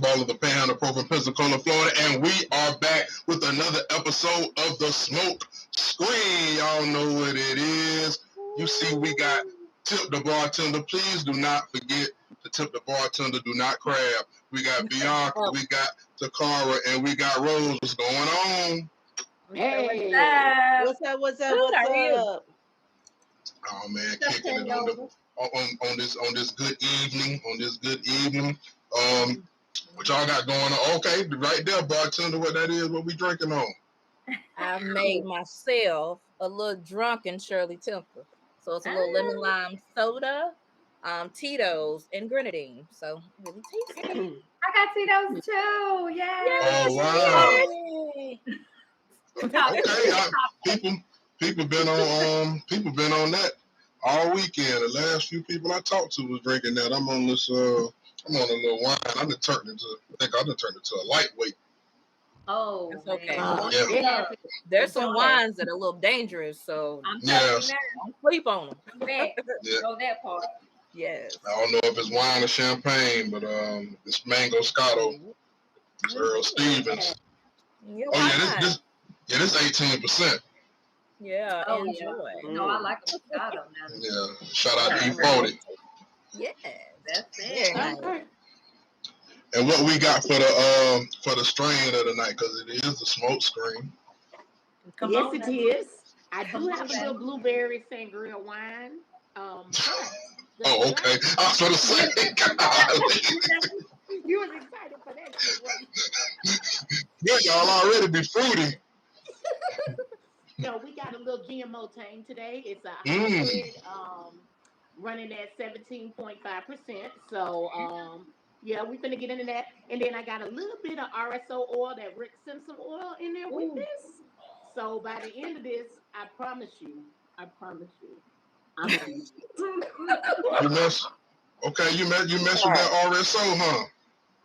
Ballin, the Panhandle Pro from Pensacola, Florida, and we are back with another episode of the Smoke Screen. Y'all know what it is. You see, we got Tip the Bartender. Please do not forget to tip the bartender. Do not crab. We got Bianca, we got Takara, and we got Rose. What's going on? Hey, what's up? What's up? Oh man, kicking it on this good evening. What y'all got going on? Okay, right there, bartender. What that is? What we drinking on? I made myself a little drunken Shirley Temple. So it's a little lemon lime soda, Tito's, and grenadine. So really tasty. I got Tito's too. Yay! Oh wow! Okay, people been on that all weekend. The last few people I talked to was drinking that. I'm on this. I'm on a little wine. I done turned into a lightweight. Oh, that's okay. Yeah. There's some wines that are a little dangerous, so I'm telling you now, don't sleep on them. Know that part. Yes. I don't know if it's wine or champagne, but it's Mango Scotto. It's Earl Stevens. This 18%. Yeah, enjoy. No, I like a Moscato now. Yeah, shout out to E40. Yeah, that's it. Nice. And what we got for the strain of the night, because it is the smoke screen. Yes, it is. I do have a little blueberry sangria wine. Oh, okay. I was going to say, you was excited for that shit, yeah, y'all already be fruity. No, we got a little GMO tang today. It's a hybrid, running at 17.5%. So, yeah, we're going to get into that. And then I got a little bit of RSO oil, that Rick Simpson oil in there with this. So by the end of this, I promise you, I'm going to use it. You mess with that RSO, huh?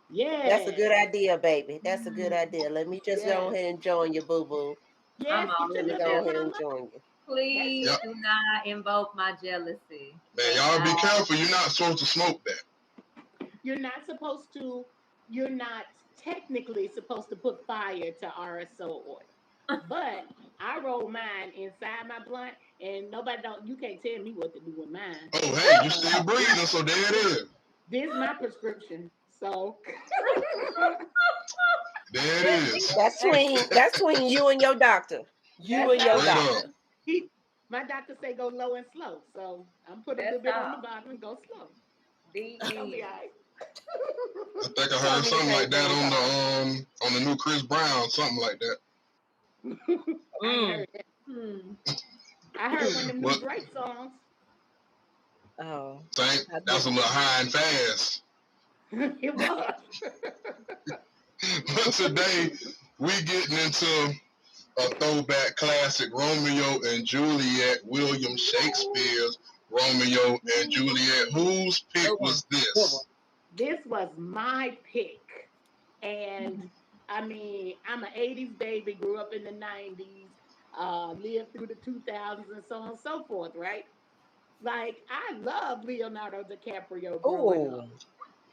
Yeah. That's a good idea, baby. That's a good idea. Let me just go ahead and join you, boo-boo. Yes, let me go ahead and join you. Please do not invoke my jealousy. Man, y'all be careful. You're not supposed to smoke that. You're not technically supposed to put fire to RSO oil. But I roll mine inside my blunt, and you can't tell me what to do with mine. Oh, hey, you still breathing, so there it is. This is my prescription, so. There it is. That's between you and your doctor. You and your doctor. My doctor say go low and slow, so I'm putting a little bit on the bottom and go slow. I'll be all right. I think I heard something like that on the new Chris Brown, something like that. I heard one of them new Drake songs. Oh, that's a little high and fast. It was. But today we getting into a throwback classic, Romeo and Juliet, William Shakespeare's Romeo and Juliet. Whose pick was this? This was my pick. And I mean, I'm an 80s baby, grew up in the 90s, lived through the 2000s and so on and so forth, right? Like, I love Leonardo DiCaprio growing up.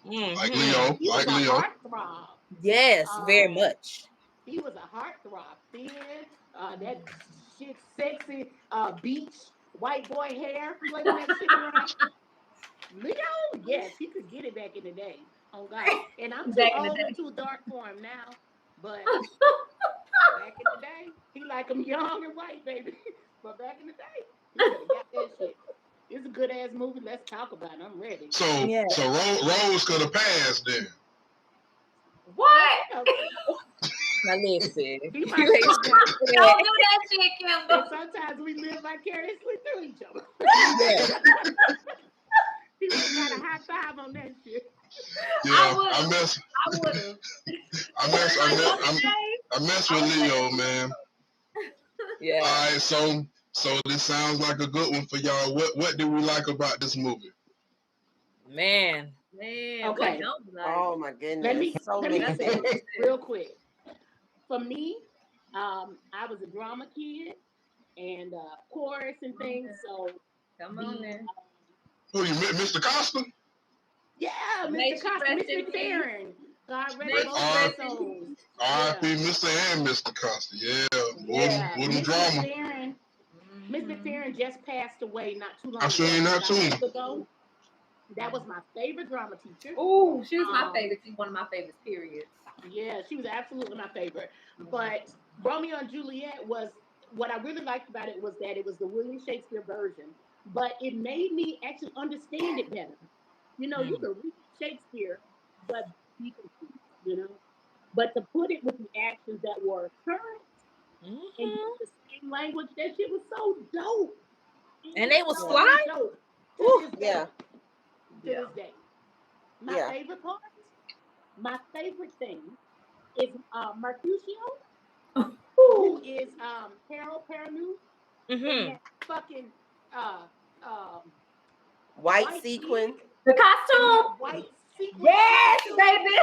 Like Leo. He was a heartthrob. Yes, very much. He was a heartthrob. Thin, that shit sexy, beach, white boy hair, flinging that shit around. Leo, yes, he could get it back in the day. Oh God. And I'm too old and too dark for him now. But back in the day, he like him young and white, baby. But back in the day, he could have got that shit. It's a good ass movie. Let's talk about it. I'm ready. So Rose could have passed then. What? Now listen. Don't do that shit, Kimber. Sometimes we live vicariously through each other. He would have got a high five on that shit. Yeah, I mess with Leo, man. Yeah. All right, so this sounds like a good one for y'all. What do we like about this movie? Man. Okay. Oh my goodness. Let me say real quick. For me, I was a drama kid and chorus and things. So come on then. Who you, Mr. Costa? Yeah, Mr. Costa, Mr. Taryn. God rest May both she their rest in souls. peace. R.I.P. Yeah. Mr. and Mr. Costa. Yeah, Yeah. with them Miss drama. McFerrin. Miss Mhm. McFerrin just passed away not too I long ago, seen that about a too. week ago. That was my favorite drama teacher. Oh, she was my Um, favorite. She's one of my favorites. Periods. yeah, she was absolutely my favorite. But Romeo and Juliet was what I really liked about it was that it was the William Shakespeare version, but it made me actually understand it better. You know, you Mm. can read Shakespeare, but be confused, you know. But to put it with the actions that were current and use Mhm. the same language, that shit was so dope. It And was they was Yeah. fly. so dope to Ooh. this day. Yeah. To Yeah. this day. My Yeah. favorite part, my favorite thing is Mercutio, who is Harold Perrineau in Mhm. that fucking uh, um, White white wig sequin. The and that costume. white sequin Yes, costume. baby.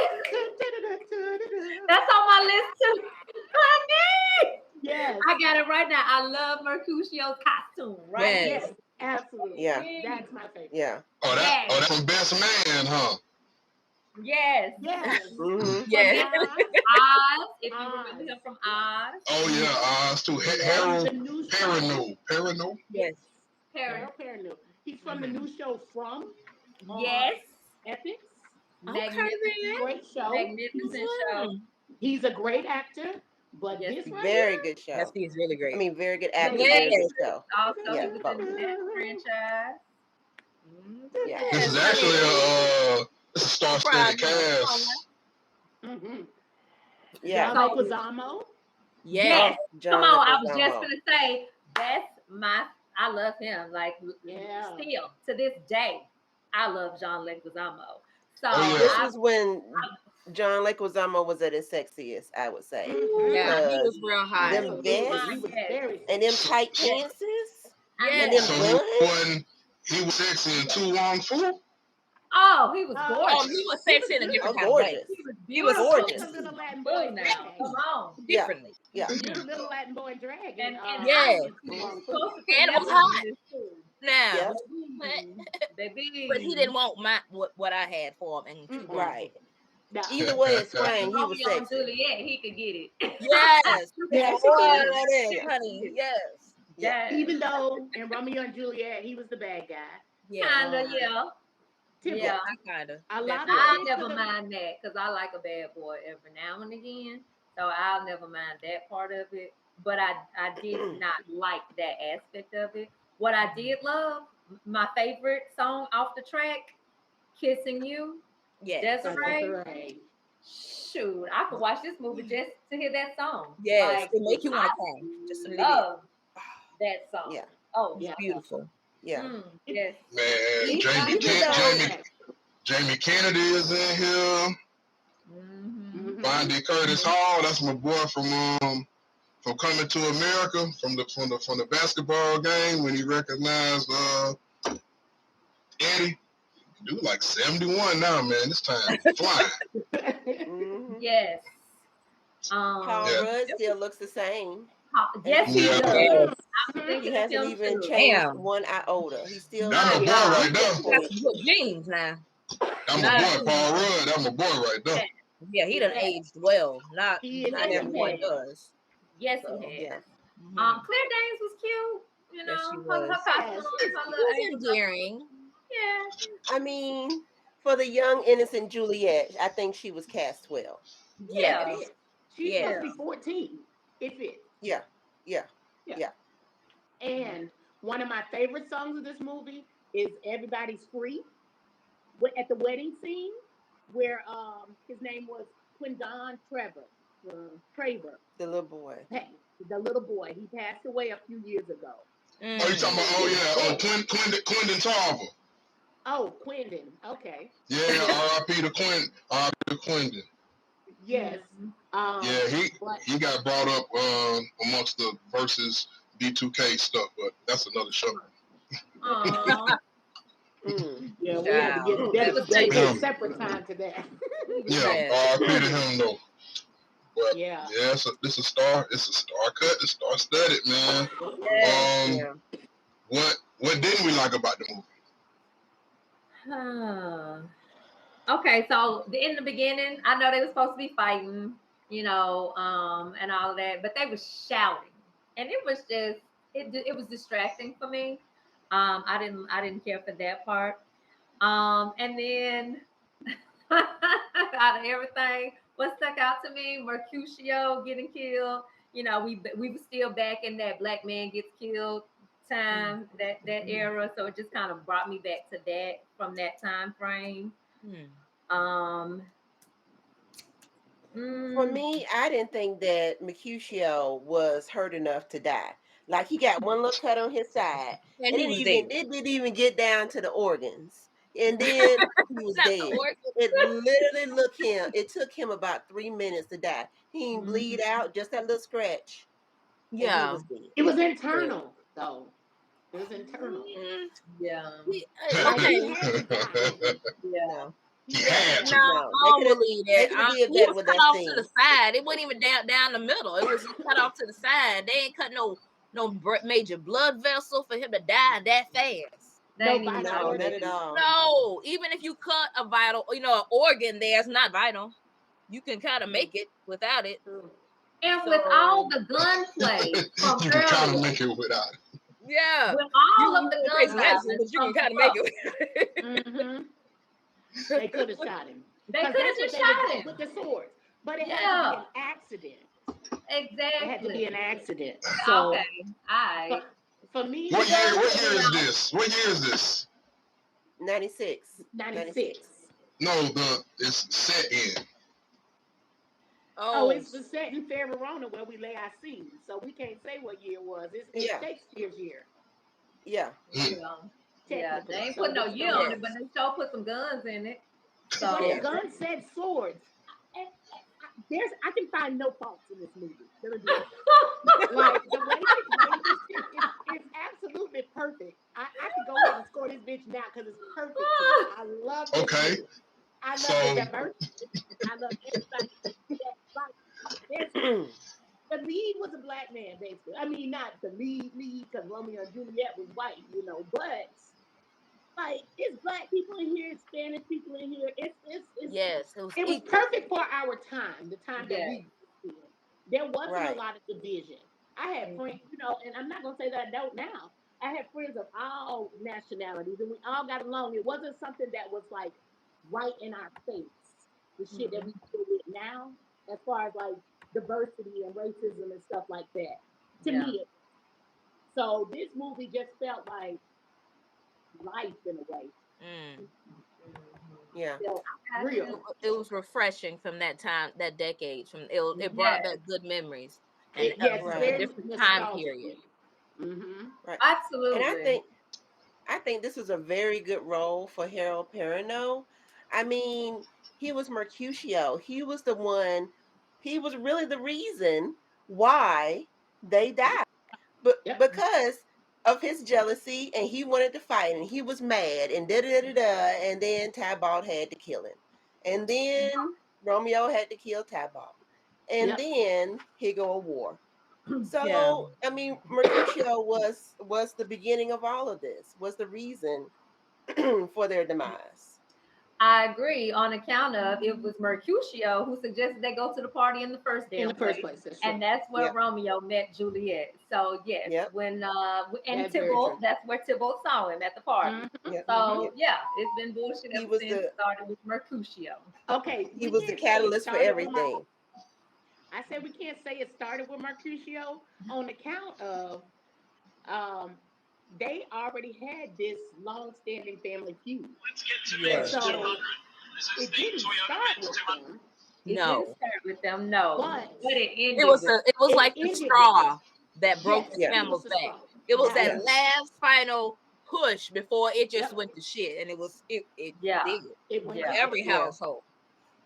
That's on my list too. Honey. Yes, I got it right now. I love Mercutio's costume right Yes. here. yes, absolutely. Yeah. Yes. That's my favorite. Yeah. Yes. That's from Best Man, huh? Yes. Yes, Mm-hmm. from Yes. Oz. Oz, if you remember Oz. him from Yes. Oz. Oh yeah, too. He's Yeah. from Harold the new show. Perrineau. Yes, Yes. Perrin. Harold Perrineau. He's from the Mhm. new show From on Yes. Ethics. Okay Magnificent. Great show. He's Magnificent show. then. he's a great actor, but Yes, this he right is. Very here, good Yes, show. he is really I great. mean, very good actor, baby. very Yes. good show. Also, Yeah, he was in both. the Nest franchise. Yeah. This Yes, is honey. actually a it's a Surprise, star-studded huh? Come on cast. now. Mm-hmm. Yeah. John So, Leguizamo. Yes. Oh, yes. Come John on. I was just Leguizamo. going to say, that's my, I love him. Like, Yeah. still to this day, I love John Leguizamo. So, Oh This yeah. was when John Leguizamo was at his sexiest, I would say. Mm-hmm. Yeah, he was Because real hot. them Absolutely. vests He was yes. very and them So, tight so, pantses I and Yes. them so know. buns. he was sexy in yeah. Tu Wong Fu. Oh, he was Oh, gorgeous. he was He was sexy in a good. Oh, different kind of way. gorgeous. He was He was He was beautiful. a Gorgeous. little Latin boy Boo now. drag. Come on. Yeah. differently. Yeah. He was a Mhm. little Latin boy drag And I Yes. in Tu was Wong Mhm. Fu. closer to And it was levels in hot this too. now. Yep. But he Baby. didn't want what I had for him in 2 1. Right. No. Either way it But sprang, he was Romeo and sexy. Juliet, he could get it. Yes. You can Yes, pour he it did. right He in, could honey. get it. Yes. Yeah. Yes. Even though in Romeo and Juliet he was the bad guy. Yes. Kinda, yeah. Typical. Yeah. Yeah. I kind of. A lot of Yeah. I'll shit never could have. mind that because I like a bad boy every now and again. So I'll never mind that part of it. But I did not like that aspect of it. What I did love, my favorite song off the track, Kissing You, Yes. That's Desiree. right. Shoot, I could watch this movie just to hear that song. Yes. Like It make you want I to cry just a little bit. love that song. Yeah. Oh It's Yeah. my God. beautiful. Yeah. Yes. Man, E- Got even good though Jamie soundtrack. Jamie Kennedy is in here. Mm-hmm. Mm-hmm. Bondy Curtis Hall. That's my boy from Coming to America from the basketball game when he recognized Eddie. Dude, like 71 now, man. This time flying. mhm, Yes. Paul Yeah, Rudd still looks the same as he Yes, he did yeah. does. then. Yes. I was He thinking of hasn't him even too. changed Damn. one iota. He still That's My my looks boy God. right He there. got some good jeans now. That's my Not boy, Paul Rudd. That's my boy right there. Yes, yeah, he done yes, aged well. He is Not yes, aging he everyone has. well. does. Yes, he So yeah. has. mhm. Claire Danes was cute. You Yes, she know, her was. costume, Yes, she's her She little cute. was Asian costume. endearing. Yeah, I mean, for the young innocent Juliet, I think she was cast well. Yes. It yeah, is. She's supposed Yes. to yeah. be 14. It fits. Yeah. Yeah. Yeah. Yeah. And one of my favorite songs of this movie is Everybody's Free at the wedding scene where his name was Quindon Traver, The little boy. the little boy. He passed away a few years ago. Oh, you talking Mm. about? Oh It's yeah. Oh, dope. Quindon Tarver. Oh, Quindon. Okay. Yeah. Yeah. R.I.P. to R.I.P. to Quindon. Yes. Mm-hmm. Um, Yeah, but he got brought up amongst the versus B2K stuff, but that's another show. Aww. Mm. yeah, we had to Child. get He was dedicate Yeah, faithful. separate time to that. He was yeah. Yes. faithful. R.I.P. to him though. But Yeah. yeah, it's a star. It's a star cut. It's star studded, man. Yes. Yeah. What didn't we like about the movie? Huh. Okay, so in the beginning, I know they were supposed to be fighting, and all that, but they were shouting, and it was just it was distracting for me. I didn't care for that part. And then out of everything, what stuck out to me, Mercutio getting killed. We were still back in that black man gets killed time, that era, so it just kind of brought me back to that from that time frame. Um, For mm, me, I didn't think that Mercutio was hurt enough to die. Like he got one little cut on his side. And he was dead. It didn't even get down to the organs. And then he was Not the dead. organ. It took him about 3 minutes to die. He didn't bleed out, just that little scratch. And he Yeah. was dead. It was Dead. internal, though. It was internal. Mm, yeah, Like okay. he had to die. yeah. No. He He had had to No, to. die. No. I don't believe They that. could have did He better was with cut that off to the scene. side. It wasn't even down the middle. It was cut off to the side. They ain't cut no major blood vessel for him to die that fast. They No ain't even vital No, show not that. at organs. all. No, even if you cut a vital, an organ there, it's not vital. You can kind of make True. it without it. True. And with all So the gunplay from You can kind of earlier, make it without it. Yeah, with you all of you the gonna take some gunplay medicine, but you can from the kind of make fuck, it. hmm they could have shot him they because could have that's what just they were shot doing him. with the swords. But it had to be Yeah, an accident. It had to be exactly. an accident. Okay, So all right. for, for me, What It year? does What make year is sense. this? What year is this? 96. 96. 96. No, it's set in. Oh, Oh, it's the set in Verona where we lay our scenes. So we can't say what year it was. It's Yeah. Shakespeare's year, Yeah. Mm. Yeah, yeah. They technically. ain't So put no we year don't on yes, it, but they sure put some guns in it. but it's yes. So gun said swords. There's I can find no faults in this movie. Let me be honest. Like the way she played this shit is absolutely perfect. I could go ahead and score this bitch now because it's perfect to me. I love this Okay, movie. I so love the diversity. I love everybody. That, like, there's the lead was a black man, basically. I mean, not the lead, because Romeo and Juliet was white, but like it's black people in here, it's Spanish people in here. Yes, it was It was equal. perfect for our time, the time that yeah. we grew up in. There wasn't a Right. lot of division. I had Mm. friends, and I'm not gonna say that I don't now. I had friends of all nationalities, and we all got along. It wasn't something that was like right in our face. The shit that Mhm. we deal with now, as far as like diversity and racism and stuff like that. To Yeah. me, so this movie just felt like life in a way. Mm. Mhm. Yeah. Felt Got It, real. you. it was refreshing from that time, that decade. It brought Yes, back good memories and Yes, it's a Right. very different time nostalgic. period. Mm-hmm. Right. And absolutely. I think this was a very good role for Harold Perrineau. I mean, he was Mercutio. He was really the reason why they died. But Yep. because of his jealousy and he wanted to fight and he was mad and da da da da and then Tybalt had to kill him. And then Romeo had to kill Tybalt. And Yep. then here go a war. Yeah. So I mean, Mercutio was the beginning of all of this. Was the reason for their demise. I agree on account of it was Mercutio who suggested they go to the party in the first In the damn first place. place, that's true. And that's where Yep. Romeo met Juliet. So yes, Yep. when and That's very true. Tybalt, that's where Tybalt saw him at the party. Mm-hmm. Yep. Mm-hmm. So Yep. yeah, it's been bullshit He ever was since. the Started with Mercutio. Okay, he we was the can't say it catalyst for started with everything. I said we can't say it started with Mercutio on account of um they already had this long-standing family feud. Yes. So it didn't start with them, It didn't No. start with them, no, but but it It ended was with. it like the ended with them. straw that broke the Yes, Yeah. it was camel's the back. straw. It was that Yeah. Absolutely. last final push before it just Yep. went to shit, and it Yeah, did It went for to yeah, shit. every Yeah. household.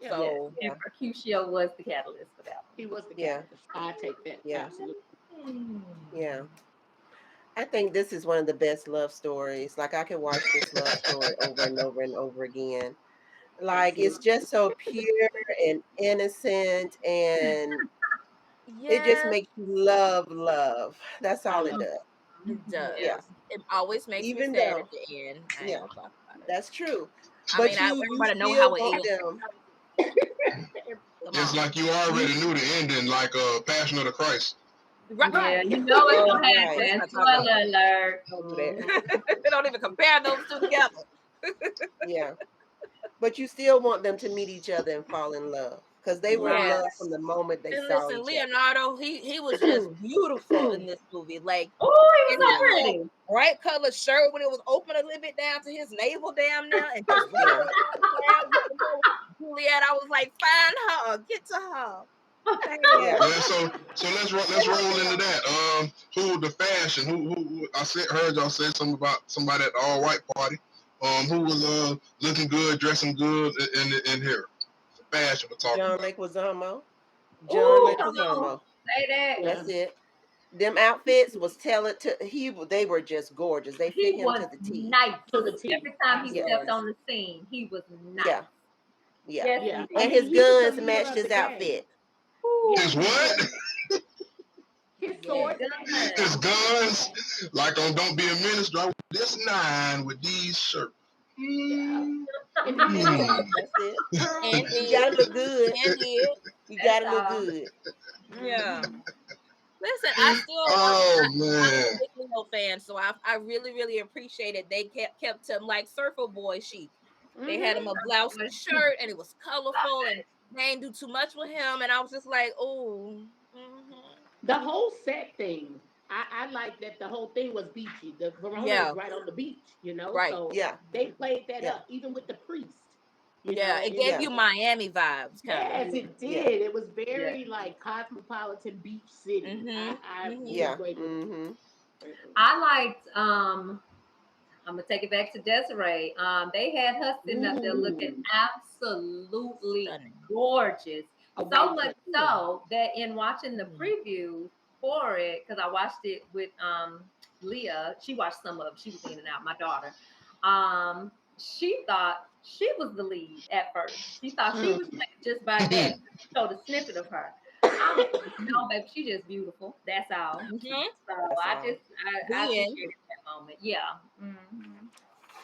Yep. yes. So And Yeah. Mercutio was the catalyst for that He was the Yeah. catalyst. I take that. Yeah. Absolutely. one. Yeah. I think this is one of the best love stories. Like I can watch this love story over and over and over again. Like it's Absolutely. just so pure and innocent and it just yes, makes you love. That's I all it love does. it Yeah. Yeah. does. It always makes me Even sad at though, the end. I ain't yeah, gonna talk about it. that's true. But you everybody know still how it want is. them. Just like you already knew the ending, like Passion of the Christ. Right. Yeah, you know it's Oh, gonna right. happen. Let's not talk about Spoiler alert. Don't do that. They don't even compare those two together. Yeah. But you still want them to meet each other and fall in love because they were in love Yes. from the moment they And saw listen, each Leonardo, he was just beautiful in this movie. Like Oh, he in was his so little pretty. bright colored shirt when it was open a little bit down to his navel down there, and just Yeah. Juliet, I was like, find her, get to her. Yeah. Yeah, so let's roll into that. Who the fashion? Who I heard y'all say something about somebody at the all white party. Who was looking good, dressing good in here? Fashion we're talking John about. Leguizamo. John Ooh, come Leguizamo. on. Say that. That's it. Them outfits was tailored to they were just gorgeous. They fit He him was to the T. nice. To the T. Every time he Yeah. stepped on the scene, he was nice. Yeah. Yeah. Yes, Yeah. indeed. I And mean, his he was the guns leader matched of his the gang. outfit. Ooh, Yes, His he what? did. His sword. guns. His guns. Like on Don't Be a Minister. I this 9 with these shirts. Yeah. Mm. And then they Mm. That's it. pearl. And You gotta look good. and did. You That's gotta look all. good. Yeah. Listen, I still Oh I'm a man. big Leo fan, so I really, really appreciated they kept him like Surfer Boy chic. They had him a blouse and shirt, and it was colorful, and they ain't do too much with him. And I was just like, oh, The whole set thing. I like that the whole thing was beachy. The Verona yeah, is right on the beach, right, so Yeah. they played that Yeah. up, even with the priest. yeah. It gave Yeah. you Miami vibes, kind of. Yes, it Yeah. did. It was Yes. very like cosmopolitan beach city. It was Yeah. great. Mm-hmm. I liked I'm gonna take it back to Desiree. They had her sitting up there looking Ooh, absolutely Stunning. gorgeous. a So white much dress. so that in watching the Mhm. previews for it, because I watched it with Leah, she watched some of it, she was in and out, my daughter. She thought she was the lead at first. She thought she was playing just by that. Showed a snippet of her. I'm like, no, baby, she's just beautiful. That's all. Mhm. So That's I all. just I Then, appreciated that moment. Yeah. Mhm.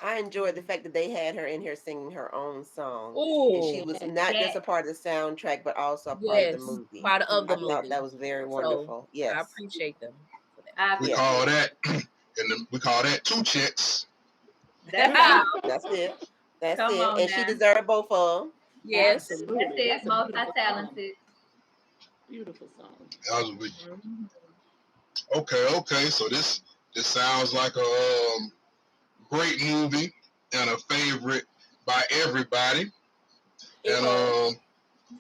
I enjoyed the fact that they had her in here singing her own song. And she oh, was Yes, not just Yes. a part of the soundtrack, but also a part of the yes, movie. part of the I thought movie. that was very So wonderful. I Yes. appreciate them for I We Yeah. call appreciate that we call that 2 checks. that's that. all. That's it. That's Come it. on And she now. deserved both of them. Yes. That's absolutely. it. That's a Multi beautiful song. talented. Beautiful song. I was with Mm-hmm. you. Okay. So this sounds like a great movie and a favorite by everybody. It And was.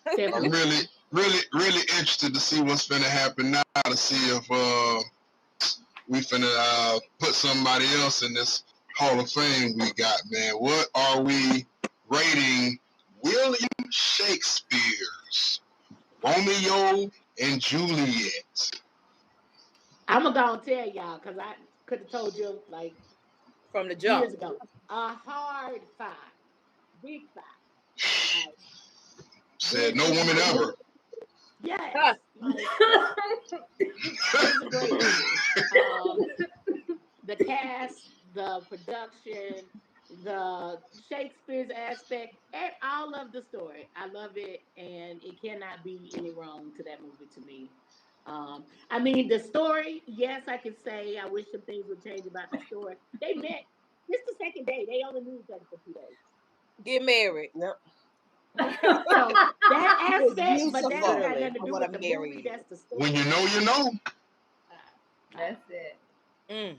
I'm Definitely. really interested to see what's finna happen now. To see if we finna put somebody else in this Hall of Fame we got, man. What are we rating William Shakespeare's Romeo and Juliet? I'm gonna go and tell y'all because I could have told you like From the jump. years ago. A hard five, big five. Like this Said no is woman my ever. yes. Like it was a great movie. The cast, the production, the Shakespeare's aspect, all of the story. I love it, and it cannot be any wrong to that movie to me. I mean, the story, yes, I could say I wish some things would change about the story. They met just the second day. They only knew each other for 2 days. Get married. Yep. So that It's aspect, but that ain't beautiful. got Literally. nothing to I do want with to the marry movie. you. That's the When story. you know, you know. That's it. Mm.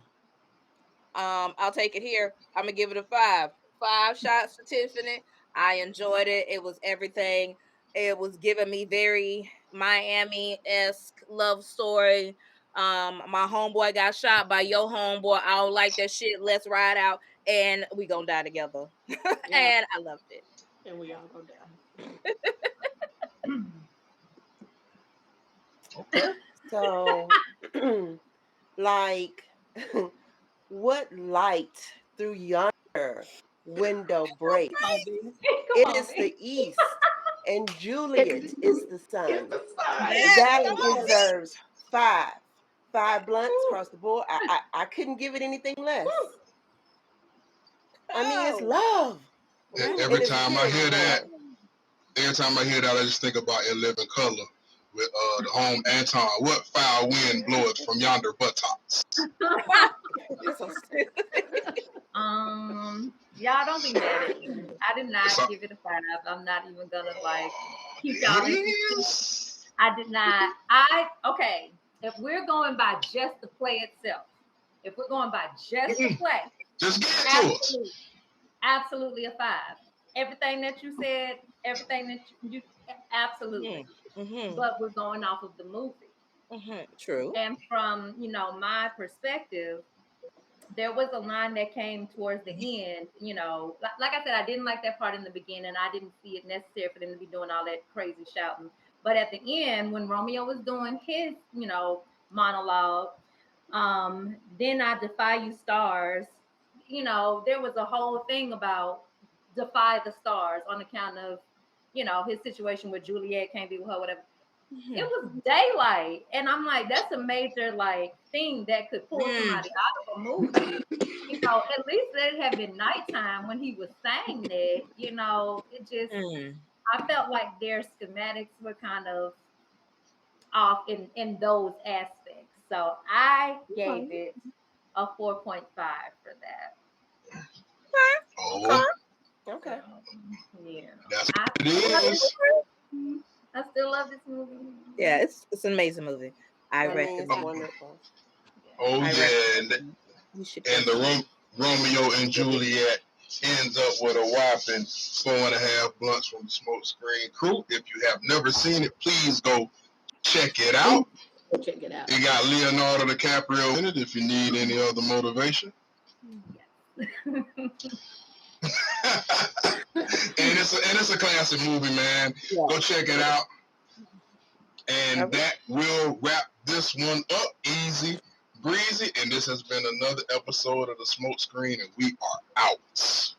I'll take it here. I'm gonna give it a 5. 5 shots for Tiffany. I enjoyed it. It was everything. It was giving me very Miami-esque love story. My homeboy got shot by your homeboy. I don't like that shit. Let's ride out and we gonna die together. Yeah, And I loved it. and we all go down. Okay. So, like, what light through yonder window breaks? Come on, B. Come It on, is the man. east, and Juliet It's, is the it's sun. the sun. Yes, That come on, B. deserves five. Five blunts across the board. I couldn't give it anything less. I mean, it's Oh, love. Right. Every And it's time I killing hear that, more. I just think about In Living Color with the home Anton. What foul wind bloweth from yonder buttocks? That's so stupid. Y'all don't be mad at me. I did It's not a, give it a 5. I'm not even gonna like keep y'all in suspense. yes. I did not. Okay. If we're going by just the play itself, if we're going by just the play, Just give it to us. absolutely, absolutely a 5. Everything that you said, everything that you absolutely. Mm-hmm. But we're going off of the movie, Mm-hmm. True. and from my perspective, there was a line that came towards the end, like I said, I didn't like that part in the beginning. I didn't see it necessary for them to be doing all that crazy shouting. But at the end, when Romeo was doing his, monologue, then I defy you stars, there was a whole thing about defy the stars on account of, his situation with Juliet can't be with her, whatever. Mm-hmm. It was daylight, and I'm like, that's a major like thing that could pull somebody out of a movie. At least let it have been nighttime when he was saying that. It just I felt like their schematics were kind of off in those aspects. So I gave it a 4.5 for that. Oh, Okay. So, yeah, that's I what it still love is. this. I still love this movie. Yeah, it's an amazing movie. I I mean, it's recommend. wonderful. Oh I yeah, recommend. You should go and the see it. Romeo and Juliet ends up with a whopping 4.5 blunts from the Smoke Screen crew. If you have never seen it, please go check it out. Go check it out. It got Leonardo DiCaprio in it. If you need any other motivation, Yes. and it's a classic movie, man. Yeah. Go check it out. And Okay. that will wrap this one up, easy breezy. And this has been another episode of the Smoke Screen, and we are out.